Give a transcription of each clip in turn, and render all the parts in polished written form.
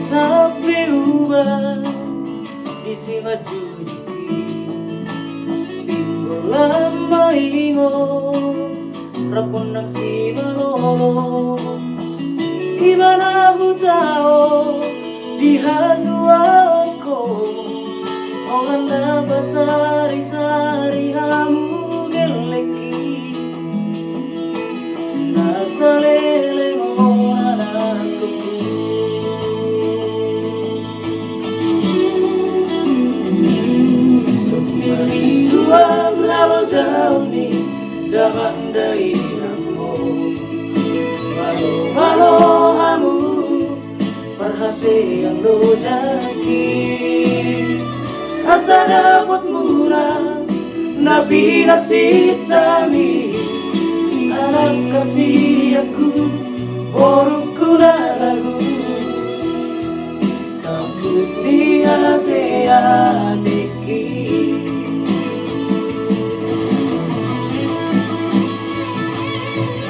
sa berubah di si majujuki Binggolan maingon rapon ng si malolo di mana hutao di hatuan ko orang na basari-sari hamu geleki nasa lele mo anakku suam halo jauh ni daman dairahmu malo hamu perhasian lo jaki asa dapat murah nabi nasitami anak kasih aku boruku lagu kabut di hati-hatiku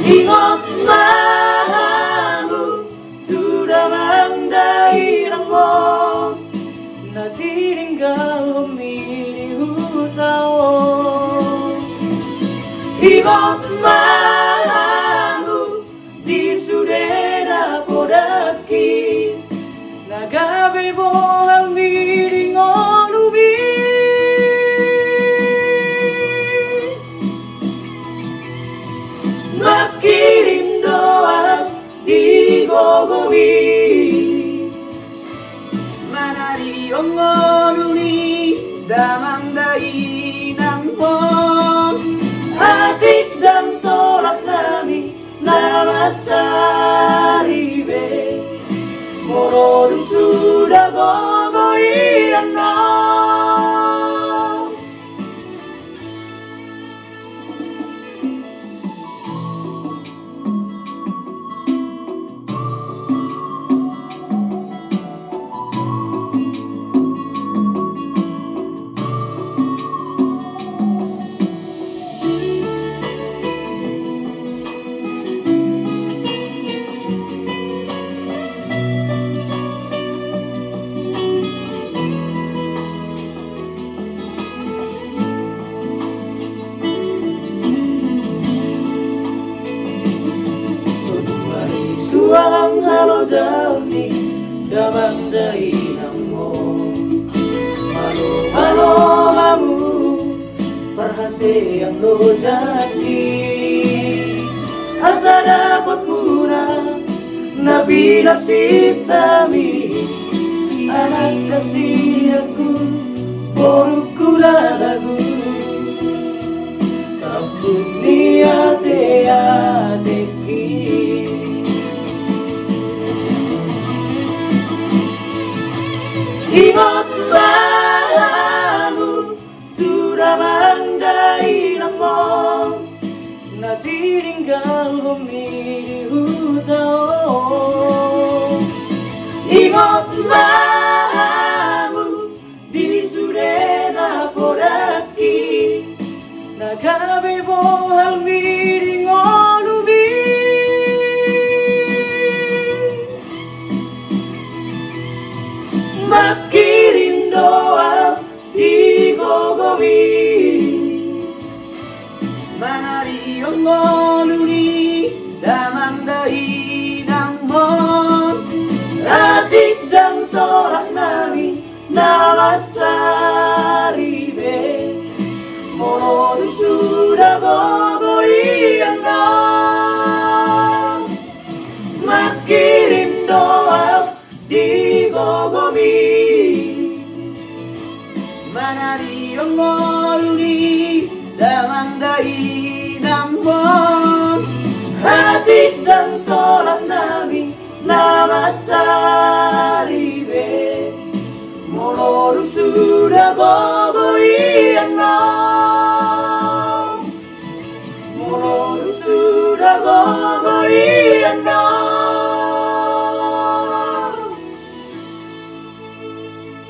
ingat mahamu sudah mendairangmu na tinggal di hutao ingat mahamu di sudena podaki nagabi mo ang miringon ubi makirim doa di gogowi manari ongonuni damang dainang mo atik dan tolak nami nama saribe morodu sudah gogoi anam suang halo jauh ni damang dainangmu malo hamu perhasian lo jaki asa dapat murah nabi nasitami anak kasih aku boruku lagu kabut ni hati-hatiku ingat bahamu sudah mendairangmu na tinggal di hutao ingat bahamu di sudena podaki nagabi mo ang miringon ubi makirim doa di gogowi manari ongonuni damang dainang mo atik dan tolak nami nama saribe morodu sudah gogoi anam makirim doa di gogomi manari ongonuni damang dainang mo hati dan tolak nami nama saribe morodu sudah gogoi anam morodu sudah gogoi anam